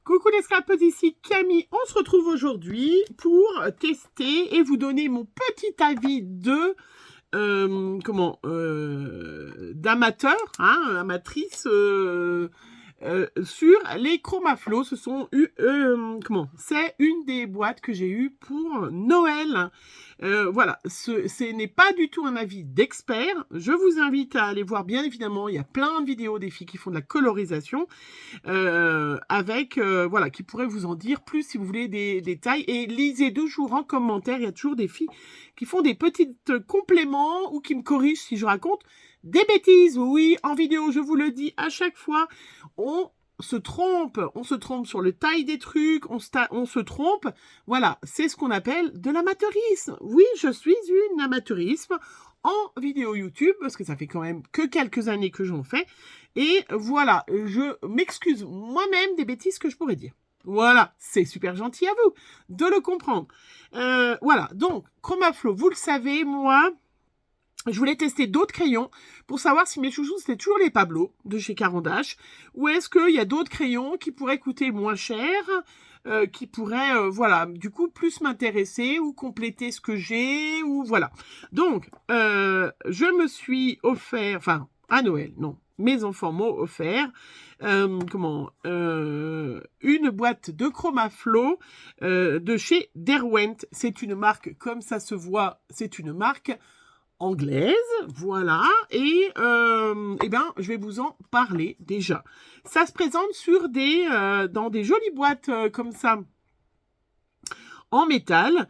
Coucou les scrapeuses, ici Camille. On se retrouve aujourd'hui pour tester et vous donner mon petit avis de d'amateur, amatrice sur les Chromaflow. Ce sont c'est une des boîtes que j'ai eues pour Noël. Voilà, ce n'est pas du tout un avis d'expert. Je vous invite à aller voir, bien évidemment, il y a plein de vidéos des filles qui font de la colorisation voilà, qui pourraient vous en dire plus si vous voulez des détails. Et lisez toujours en commentaire, il y a toujours des filles qui font des petits compléments ou qui me corrigent si je raconte des bêtises. Oui, en vidéo, je vous le dis à chaque fois, on se trompe sur le taille des trucs, on se trompe. Voilà, c'est ce qu'on appelle de l'amateurisme. Oui, je suis une amateurisme en vidéo YouTube, parce que ça fait quand même que quelques années que j'en fais. Et voilà, je m'excuse moi-même des bêtises que je pourrais dire. Voilà, c'est super gentil à vous de le comprendre. Voilà, donc, Chromaflow, vous le savez, moi, je voulais tester d'autres crayons pour savoir si mes chouchous, c'était toujours les Pablo de chez Caran d'Ache, ou est-ce qu'il y a d'autres crayons qui pourraient coûter moins cher, qui pourraient, voilà, du coup, plus m'intéresser ou compléter ce que j'ai, ou voilà. Donc, je me suis offert, enfin, à Noël, non, mes enfants m'ont offert, une boîte de Chromaflow de chez Derwent. C'est une marque, comme ça se voit, c'est une marque anglaise, voilà, et je vais vous en parler déjà. Ça se présente sur dans des jolies boîtes comme ça, en métal.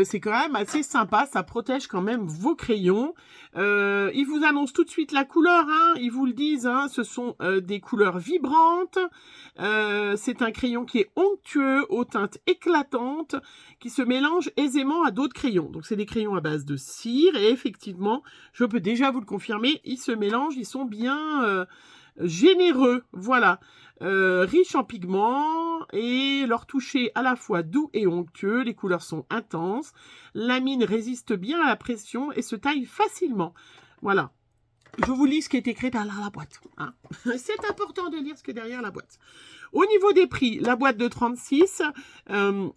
C'est quand même assez sympa, ça protège quand même vos crayons. Ils vous annoncent tout de suite la couleur, ils vous le disent, ce sont des couleurs vibrantes. C'est un crayon qui est onctueux, aux teintes éclatantes, qui se mélange aisément à d'autres crayons. Donc c'est des crayons à base de cire, et effectivement, je peux déjà vous le confirmer, ils se mélangent, ils sont bien généreux, voilà. Riches en pigments et leur toucher à la fois doux et onctueux. Les couleurs sont intenses. La mine résiste bien à la pression et se taille facilement. Voilà. Je vous lis ce qui est écrit derrière la boîte. C'est important de lire ce qui est derrière la boîte. Au niveau des prix, la boîte de 36,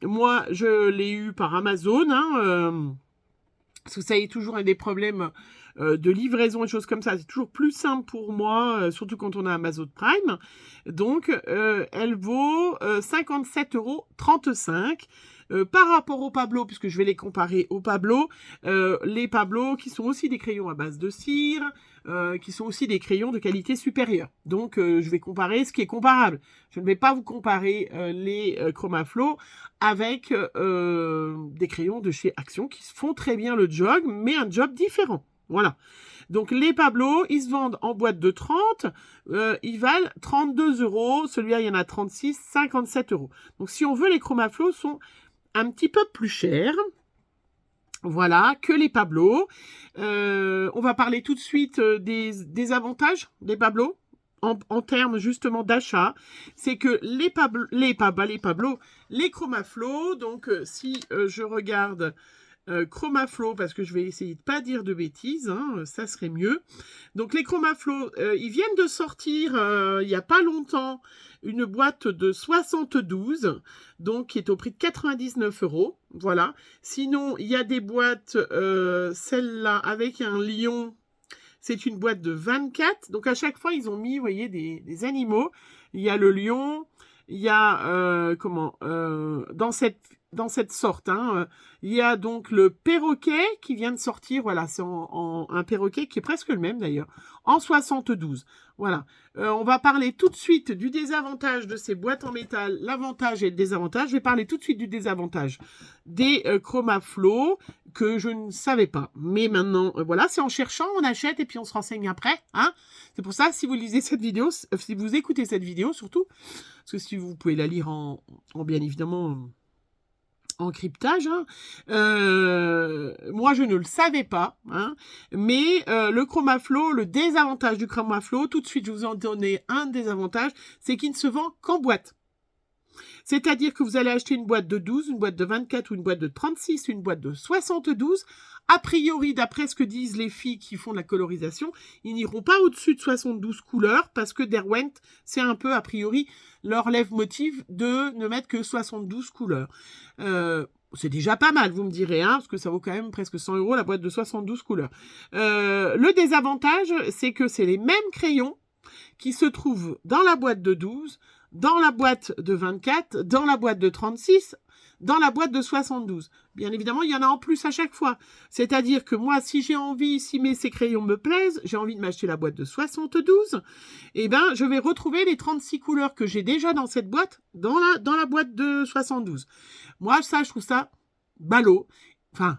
moi je l'ai eu par Amazon. Parce que ça y est, toujours un des problèmes de livraison et choses comme ça. C'est toujours plus simple pour moi, surtout quand on a Amazon Prime. Donc, elle vaut 57,35 €. Par rapport au Pablo, puisque je vais les comparer au Pablo, les Pablo qui sont aussi des crayons à base de cire, qui sont aussi des crayons de qualité supérieure. Donc, je vais comparer ce qui est comparable. Je ne vais pas vous comparer les Chromaflow avec des crayons de chez Action qui font très bien le job, mais un job différent. Voilà. Donc, les Pablo, ils se vendent en boîte de 30. Ils valent 32 €. Celui-là, il y en a 36, 57 €. Donc, si on veut, les Chromaflow sont un petit peu plus chers. Voilà, que les Pablo. On va parler tout de suite des avantages des Pablo en termes justement d'achat. C'est que les Chromaflow, donc si je regarde Chromaflow, parce que je vais essayer de pas dire de bêtises, ça serait mieux. Donc les Chromaflow, ils viennent de sortir il n'y a pas longtemps une boîte de 72, donc qui est au prix de 99 €. Voilà. Sinon, il y a des boîtes, celle-là avec un lion, c'est une boîte de 24. Donc à chaque fois, ils ont mis, vous voyez, des animaux. Il y a le lion, il y a dans cette sorte, il y a donc le perroquet qui vient de sortir, voilà, c'est un perroquet qui est presque le même d'ailleurs, en 72. Voilà. On va parler tout de suite du désavantage de ces boîtes en métal, l'avantage et le désavantage. Je vais parler tout de suite du désavantage des Chromaflow que je ne savais pas. Mais maintenant, voilà, c'est en cherchant, on achète et puis on se renseigne après. C'est pour ça, si vous lisez cette vidéo, si vous écoutez cette vidéo surtout, parce que si vous pouvez la lire en bien évidemment en cryptage, moi je ne le savais pas, mais le Chromaflow, le désavantage du Chromaflow, tout de suite je vous en donner un désavantage, c'est qu'il ne se vend qu'en boîte. C'est-à-dire que vous allez acheter une boîte de 12, une boîte de 24 ou une boîte de 36, une boîte de 72. A priori, d'après ce que disent les filles qui font de la colorisation, ils n'iront pas au-dessus de 72 couleurs parce que Derwent, c'est un peu, a priori, leur leitmotiv de ne mettre que 72 couleurs. C'est déjà pas mal, vous me direz, hein, parce que ça vaut quand même presque 100 € la boîte de 72 couleurs. Le désavantage, c'est que c'est les mêmes crayons qui se trouvent dans la boîte de 12, dans la boîte de 24, dans la boîte de 36, dans la boîte de 72. Bien évidemment, il y en a en plus à chaque fois. C'est-à-dire que moi, si j'ai envie, si ces crayons me plaisent, j'ai envie de m'acheter la boîte de 72, eh ben, je vais retrouver les 36 couleurs que j'ai déjà dans cette boîte, dans la boîte de 72. Moi, ça, je trouve ça ballot. Enfin,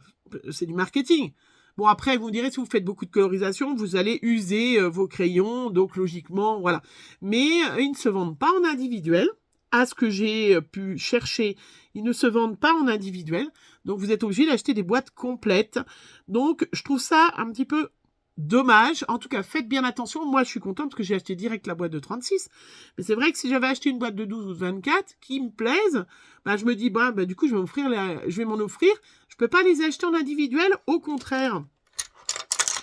c'est du marketing. Bon, après, vous me direz, si vous faites beaucoup de colorisation, vous allez user vos crayons, donc logiquement, voilà. Mais ils ne se vendent pas en individuel. À ce que j'ai pu chercher, ils ne se vendent pas en individuel. Donc, vous êtes obligé d'acheter des boîtes complètes. Donc, je trouve ça un petit peu dommage. En tout cas, faites bien attention. Moi, je suis contente parce que j'ai acheté direct la boîte de 36. Mais c'est vrai que si j'avais acheté une boîte de 12 ou de 24 qui me plaisent, bah, je me dis, bah, du coup, je vais m'en offrir. Je peux pas les acheter en individuel. Au contraire,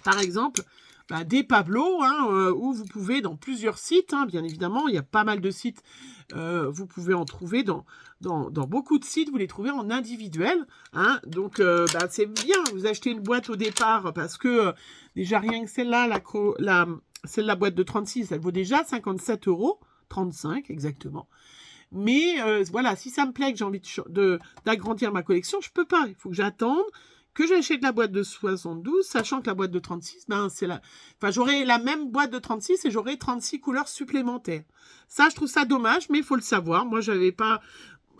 par exemple, bah, des Pablo, hein, où vous pouvez, dans plusieurs sites, hein, bien évidemment, il y a pas mal de sites, vous pouvez en trouver dans beaucoup de sites, vous les trouvez en individuel, hein, donc bah, c'est bien, vous achetez une boîte au départ, parce que déjà rien que celle-là, la boîte de 36, elle vaut déjà 57 €, 35 exactement. Mais voilà, si ça me plaît, que j'ai envie d'agrandir ma collection, je peux pas, il faut que j'attende, que j'achète la boîte de 72, sachant que la boîte de 36, ben, j'aurai la même boîte de 36 et j'aurai 36 couleurs supplémentaires. Ça, je trouve ça dommage, mais il faut le savoir. Moi, j'avais pas...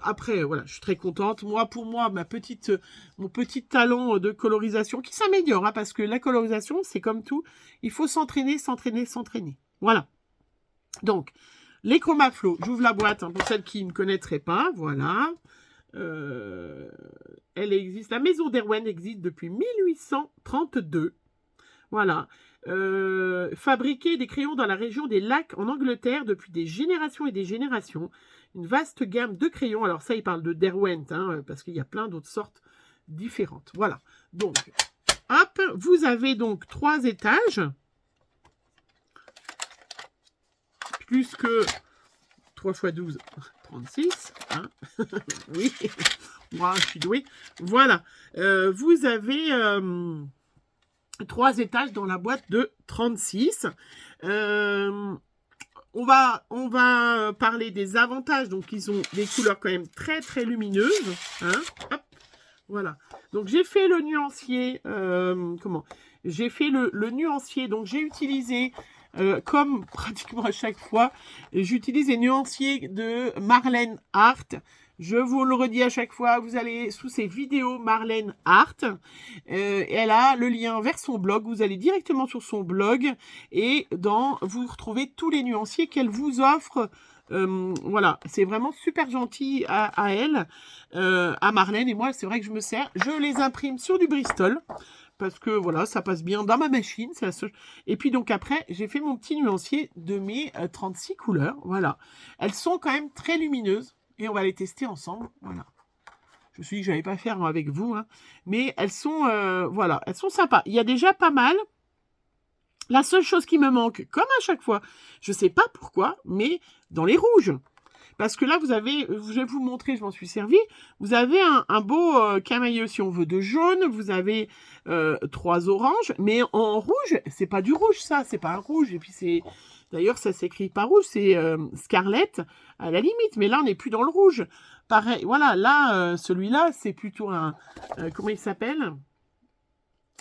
Après, voilà, je suis très contente. Moi, pour moi, mon petit talent de colorisation qui s'améliore, hein, parce que la colorisation, c'est comme tout. Il faut s'entraîner, s'entraîner, s'entraîner. Voilà. Donc, les Chromaflow, j'ouvre la boîte, hein, pour celles qui ne connaîtraient pas. Voilà. Elle existe, la maison Derwent existe depuis 1832. Voilà. Fabriquer des crayons dans la région des lacs en Angleterre depuis des générations et des générations. Une vaste gamme de crayons. Alors ça, il parle de Derwent, hein, parce qu'il y a plein d'autres sortes différentes. Voilà. Donc, hop, vous avez donc 3 étages. Plus que 3 x 12, 36. Hein. Oui, moi, je suis douée. Voilà. Vous avez 3 étages dans la boîte de 36. On va parler des avantages. Donc, ils ont des couleurs quand même très, très lumineuses. Hein. Hop. Voilà. Donc, j'ai fait le nuancier. J'ai fait le nuancier. Donc, j'ai utilisé... comme pratiquement à chaque fois, j'utilise les nuanciers de Marlène Art. Je vous le redis à chaque fois, vous allez sous ces vidéos Marlène Art. Elle a le lien vers son blog. Vous allez directement sur son blog et vous retrouvez tous les nuanciers qu'elle vous offre. Voilà, c'est vraiment super gentil à elle, à Marlène. Et moi, c'est vrai que je me sers. Je les imprime sur du Bristol. Parce que voilà, ça passe bien dans ma machine. Et puis donc après, j'ai fait mon petit nuancier de mes 36 couleurs. Voilà. Elles sont quand même très lumineuses. Et on va les tester ensemble. Voilà. Je me suis dit que je n'allais pas faire avec vous. Hein. Mais elles sont, voilà, elles sont sympas. Il y a déjà pas mal. La seule chose qui me manque, comme à chaque fois, je ne sais pas pourquoi, mais dans les rouges. Parce que là, je vais vous montrer, je m'en suis servi. Vous avez un beau camailleux, si on veut, de jaune. Vous avez 3 oranges. Mais en rouge, c'est pas du rouge, ça. C'est pas un rouge. Et puis, d'ailleurs, ça s'écrit pas rouge. C'est Scarlett, à la limite. Mais là, on n'est plus dans le rouge. Pareil, voilà. Là, celui-là, c'est plutôt un... comment il s'appelle?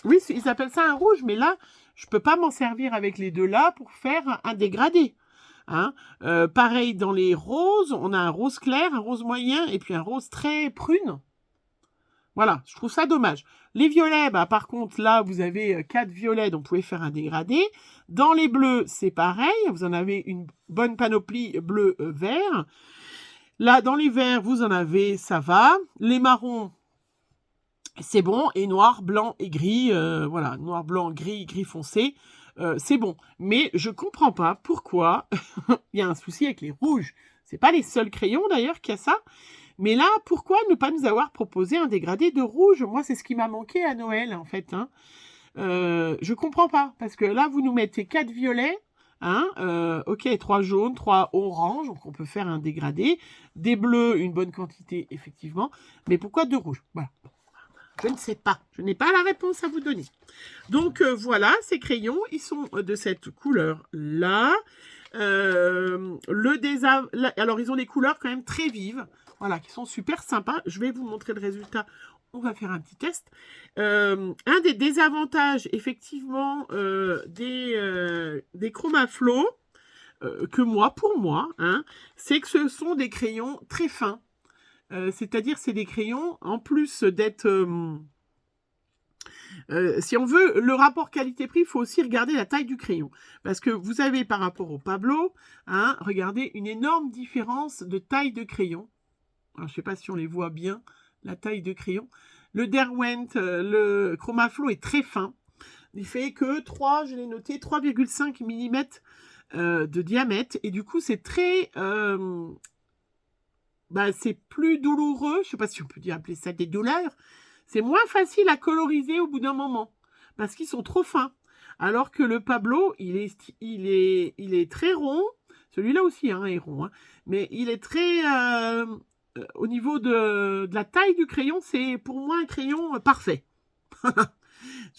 Oui, ils appellent ça un rouge. Mais là, je peux pas m'en servir avec les deux là pour faire un dégradé. Hein, pareil dans les roses, on a un rose clair, un rose moyen et puis un rose très prune. Voilà, je trouve ça dommage. Les violets, bah, par contre, là, vous avez 4 violets, donc vous pouvez faire un dégradé. Dans les bleus, c'est pareil, vous en avez une bonne panoplie bleu-vert. Là, dans les verts, vous en avez, ça va. Les marrons, c'est bon. Et noir, blanc et gris, voilà, noir, blanc, gris, gris foncé. C'est bon, mais je comprends pas pourquoi il y a un souci avec les rouges. C'est pas les seuls crayons d'ailleurs qui a ça. Mais là, pourquoi ne pas nous avoir proposé un dégradé de rouge? Moi, c'est ce qui m'a manqué à Noël, en fait. Hein. Je comprends pas, parce que là, vous nous mettez 4 violets, hein, ok, 3 jaunes, 3 oranges, donc on peut faire un dégradé, des bleus, une bonne quantité, effectivement, mais pourquoi 2 rouges? Voilà. Je ne sais pas, je n'ai pas la réponse à vous donner. Donc voilà, ces crayons, ils sont de cette couleur-là. Alors, ils ont des couleurs quand même très vives, voilà, qui sont super sympas. Je vais vous montrer le résultat. On va faire un petit test. Un des désavantages, effectivement, des Chromaflow, pour moi, hein, c'est que ce sont des crayons très fins. C'est-à-dire, c'est des crayons, en plus d'être... si on veut le rapport qualité-prix, il faut aussi regarder la taille du crayon. Parce que vous avez par rapport au Pablo, hein, regardez, une énorme différence de taille de crayon. Alors, je ne sais pas si on les voit bien, la taille de crayon. Le Derwent, le Chromaflow est très fin. Il fait que 3, je l'ai noté, 3,5 mm de diamètre. Et du coup, c'est très... c'est plus douloureux. Je ne sais pas si on peut appeler ça des douleurs. C'est moins facile à coloriser au bout d'un moment. Parce qu'ils sont trop fins. Alors que le Pablo, il est très rond. Celui-là aussi hein, est rond. Hein. Mais il est très... au niveau de la taille du crayon, c'est pour moi un crayon parfait.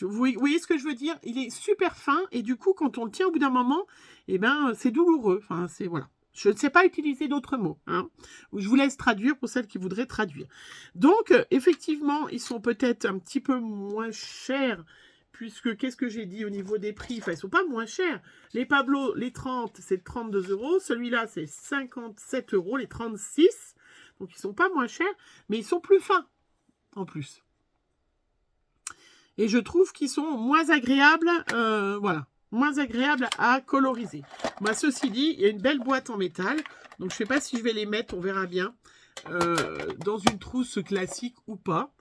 Vous voyez ce que je veux dire? Il est super fin et du coup, quand on le tient au bout d'un moment, eh ben, c'est douloureux. Enfin, c'est voilà. Je ne sais pas utiliser d'autres mots. Hein. Je vous laisse traduire pour celles qui voudraient traduire. Donc, effectivement, ils sont peut-être un petit peu moins chers puisque, qu'est-ce que j'ai dit au niveau des prix? Enfin, ils ne sont pas moins chers. Les Pablo, les 30, c'est 32 €. Celui-là, c'est 57 €, les 36. Donc, ils ne sont pas moins chers, mais ils sont plus fins, en plus. Et je trouve qu'ils sont moins agréables, voilà, moins agréables à coloriser. Moi, ceci dit, il y a une belle boîte en métal. Donc, je ne sais pas si je vais les mettre, on verra bien, dans une trousse classique ou pas.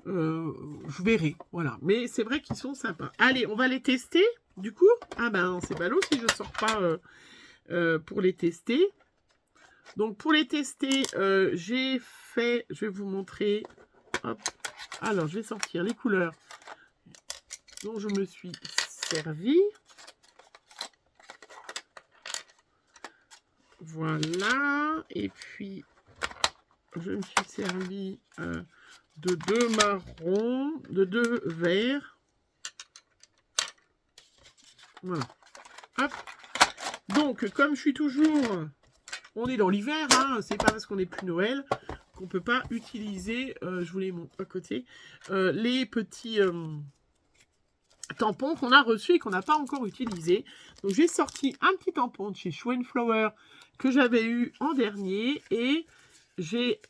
Je verrai, voilà. Mais c'est vrai qu'ils sont sympas. Allez, on va les tester, du coup. Ah ben, c'est ballot si je ne sors pas pour les tester. Donc, pour les tester, j'ai fait... Je vais vous montrer. Hop. Alors, je vais sortir les couleurs dont je me suis servi. Voilà. Et puis, je me suis servi de 2 marrons, de 2 verts. Voilà. Hop. Donc, comme je suis toujours... On est dans l'hiver, hein, c'est pas parce qu'on n'est plus Noël qu'on peut pas utiliser, je vous les montre à côté, les petits tampons qu'on a reçus et qu'on n'a pas encore utilisés. Donc j'ai sorti un petit tampon de chez Schwenflower que j'avais eu en dernier et j'ai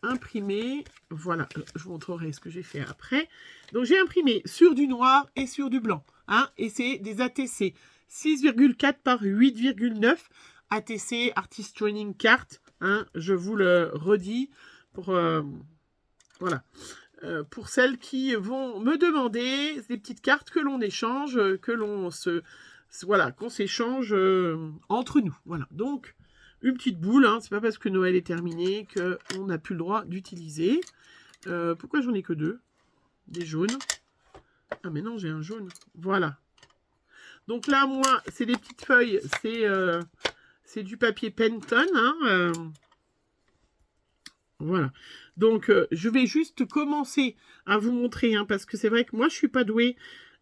imprimé, voilà, je vous montrerai ce que j'ai fait après. Donc j'ai imprimé sur du noir et sur du blanc, hein, et c'est des ATC 6,4 par 8,9. ATC, Artist Training Card, hein, je vous le redis, pour, voilà, pour celles qui vont me demander des petites cartes que l'on échange, que l'on voilà, qu'on s'échange entre nous, voilà, donc, une petite boule, hein, c'est pas parce que Noël est terminé qu'on n'a plus le droit d'utiliser, pourquoi j'en ai que 2, des jaunes, ah mais non, j'ai un jaune, voilà, donc là, moi, c'est des petites feuilles, c'est du papier Penton. Hein, voilà. Donc, je vais juste commencer à vous montrer. Hein, parce que c'est vrai que moi, je ne suis pas douée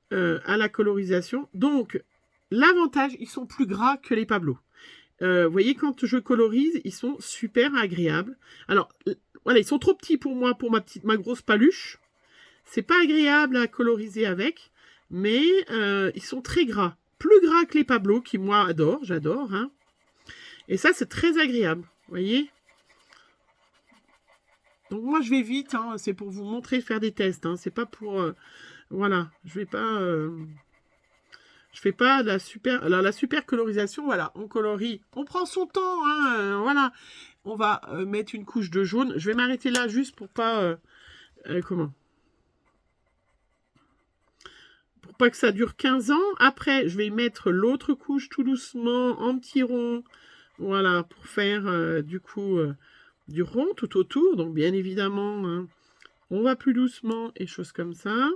à la colorisation. Donc, l'avantage, ils sont plus gras que les Pablo. Vous voyez, quand je colorise, ils sont super agréables. Alors, voilà, ils sont trop petits pour moi, pour ma grosse paluche. C'est pas agréable à coloriser avec. Mais ils sont très gras. Plus gras que les Pablo, qui, moi, j'adore. Hein. Et ça, c'est très agréable, vous voyez. Donc, moi, je vais vite, hein, c'est pour vous montrer, faire des tests. Hein, c'est pas pour... voilà, je vais pas... je fais pas la super... Alors, la super colorisation, voilà, on colorie. On prend son temps, hein, voilà. On va mettre une couche de jaune. Je vais m'arrêter là juste pour pas... comment? Pour pas que ça dure 15 ans. Après, je vais mettre l'autre couche tout doucement, en petits ronds. Voilà, pour faire du coup du rond tout autour. Donc bien évidemment, hein, on va plus doucement et choses comme ça.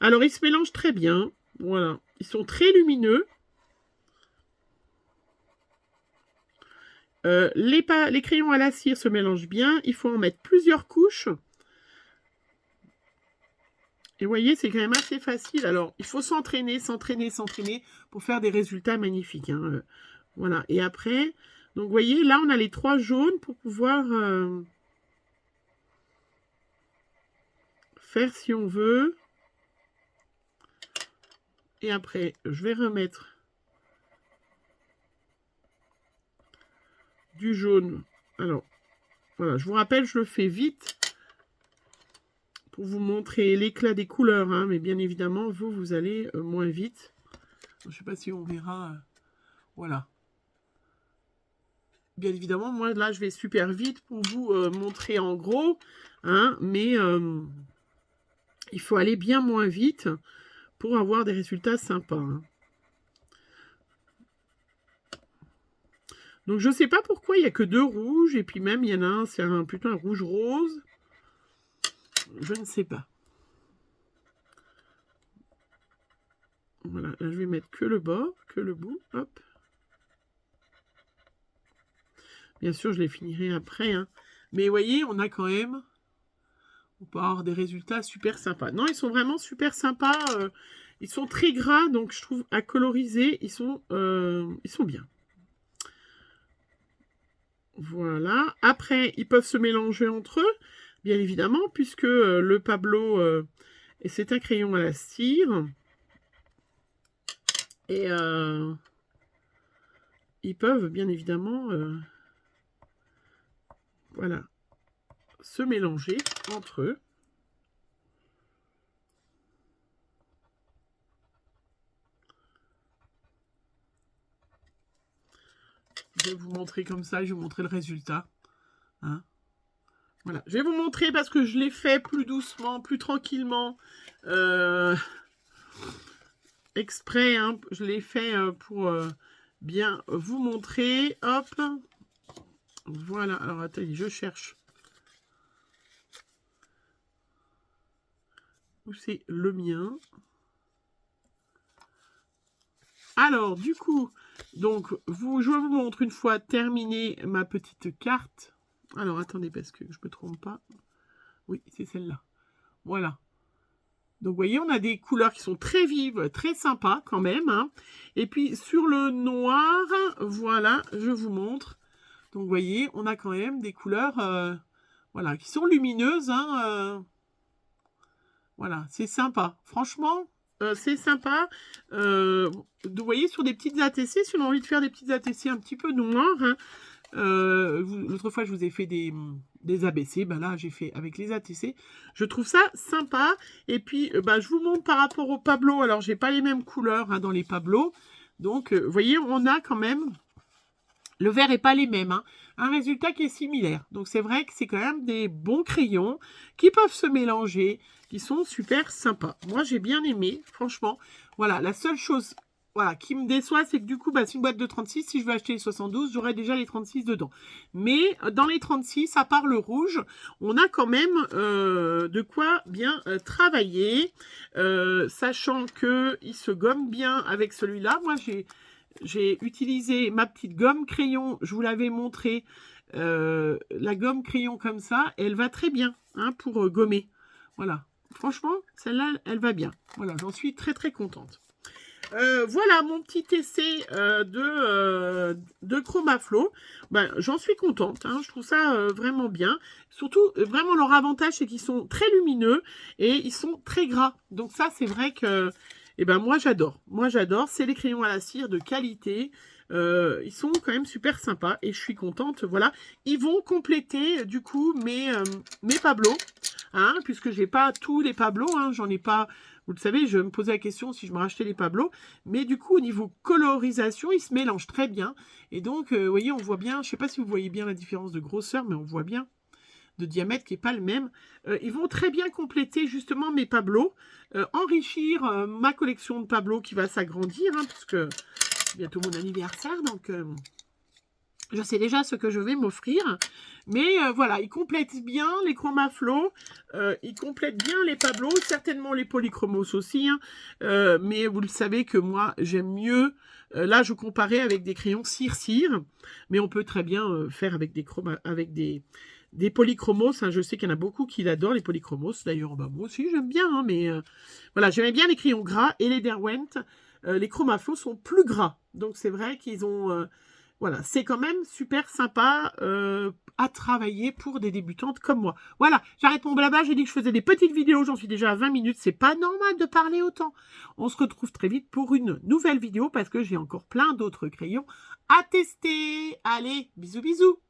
Alors ils se mélangent très bien. Voilà, ils sont très lumineux. Les crayons à la cire se mélangent bien. Il faut en mettre plusieurs couches. Et vous voyez, c'est quand même assez facile. Alors, il faut s'entraîner, s'entraîner, s'entraîner pour faire des résultats magnifiques. Hein. Voilà. Et après, donc vous voyez, là, on a les 3 jaunes pour pouvoir faire si on veut. Et après, je vais remettre du jaune. Alors, voilà, je vous rappelle, je le fais vite pour vous montrer l'éclat des couleurs. Hein, mais bien évidemment, vous allez moins vite. Je ne sais pas si on verra. Voilà. Bien évidemment, moi, là, je vais super vite pour vous montrer en gros. Hein, mais il faut aller bien moins vite pour avoir des résultats sympas. Hein. Donc, je ne sais pas pourquoi il n'y a que 2 rouges. Et puis même, il y en a un, c'est plutôt un rouge rose. Je ne sais pas. Voilà, là, je vais mettre que le bord, que le bout. Hop. Bien sûr, je les finirai après. Hein. Mais vous voyez, on a quand même... On peut avoir des résultats super sympas. Non, ils sont vraiment super sympas. Ils sont très gras, donc je trouve à coloriser, ils sont bien. Voilà. Après, ils peuvent se mélanger entre eux, bien évidemment, puisque le Pablo, c'est un crayon à la cire. Et ils peuvent, bien évidemment, voilà, se mélanger entre eux. Je vais vous montrer comme ça, je vais vous montrer le résultat. Hein. Voilà, je vais vous montrer parce que je l'ai fait plus doucement, plus tranquillement. Exprès, hein, je l'ai fait pour bien vous montrer. Hop. Voilà, alors attendez, je cherche. Où c'est le mien? Alors, du coup, donc, je vous montre une fois terminée ma petite carte. Alors, attendez, parce que je ne me trompe pas. Oui, c'est celle-là. Voilà. Donc, vous voyez, on a des couleurs qui sont très vives, très sympas quand même. Hein. Et puis, sur le noir, voilà, je vous montre. Donc, vous voyez, on a quand même des couleurs voilà, qui sont lumineuses. Hein, voilà, c'est sympa. Franchement, c'est sympa. Vous voyez, sur des petites ATC, si on a envie de faire des petites ATC un petit peu noires, hein, l'autre fois, je vous ai fait des ABC. Ben là, j'ai fait avec les ATC. Je trouve ça sympa. Et puis, je vous montre par rapport au Pablo. Alors, j'ai pas les mêmes couleurs hein, dans les Pablos. Donc, vous voyez, on a quand même... Le vert n'est pas les mêmes. Hein. Un résultat qui est similaire. Donc, c'est vrai que c'est quand même des bons crayons qui peuvent se mélanger, qui sont super sympas. Moi, j'ai bien aimé, franchement. Voilà, la seule chose... Voilà, qui me déçoit, c'est que du coup, c'est une boîte de 36. Si je veux acheter les 72, j'aurai déjà les 36 dedans. Mais dans les 36, à part le rouge, on a quand même de quoi bien travailler. Sachant qu'il se gomme bien avec celui-là. Moi, j'ai utilisé ma petite gomme crayon. Je vous l'avais montré. La gomme crayon comme ça, elle va très bien hein, pour gommer. Voilà. Franchement, celle-là, elle va bien. Voilà, j'en suis très très contente. Voilà mon petit essai de Chromaflo. J'en suis contente. Hein, je trouve ça vraiment bien. Surtout, vraiment, leur avantage, c'est qu'ils sont très lumineux et ils sont très gras. Donc ça, c'est vrai que moi, j'adore. Moi, j'adore. C'est des crayons à la cire de qualité. Ils sont quand même super sympas et je suis contente. Voilà. Ils vont compléter, du coup, mes Pablos. Hein, puisque j'ai pas tous les Pablos. Hein, j'en ai pas... Vous le savez, je me posais la question si je me rachetais les Pablos. Mais du coup, au niveau colorisation, ils se mélangent très bien. Et donc, vous voyez, on voit bien, je ne sais pas si vous voyez bien la différence de grosseur, mais on voit bien de diamètre qui n'est pas le même. Ils vont très bien compléter justement mes Pablos, enrichir ma collection de Pablos qui va s'agrandir, hein, parce que c'est bientôt mon anniversaire. Donc, Je sais déjà ce que je vais m'offrir. Mais voilà, ils complètent bien les Chromaflow. Ils complètent bien les Pablo. Certainement les Polychromos aussi. Hein. Mais vous le savez que moi, j'aime mieux... là, je comparais avec des crayons cire-cire. Mais on peut très bien faire avec des polychromos. Hein. Je sais qu'il y en a beaucoup qui l'adorent, les polychromos. D'ailleurs, bah, moi aussi, j'aime bien. Hein, mais voilà, j'aimais bien les crayons gras. Et les Derwent, les Chromaflow sont plus gras. Donc, c'est vrai qu'ils ont... voilà, c'est quand même super sympa à travailler pour des débutantes comme moi. Voilà, j'arrête mon blabla, j'ai dit que je faisais des petites vidéos, j'en suis déjà à 20 minutes, c'est pas normal de parler autant. On se retrouve très vite pour une nouvelle vidéo parce que j'ai encore plein d'autres crayons à tester. Allez, bisous bisous.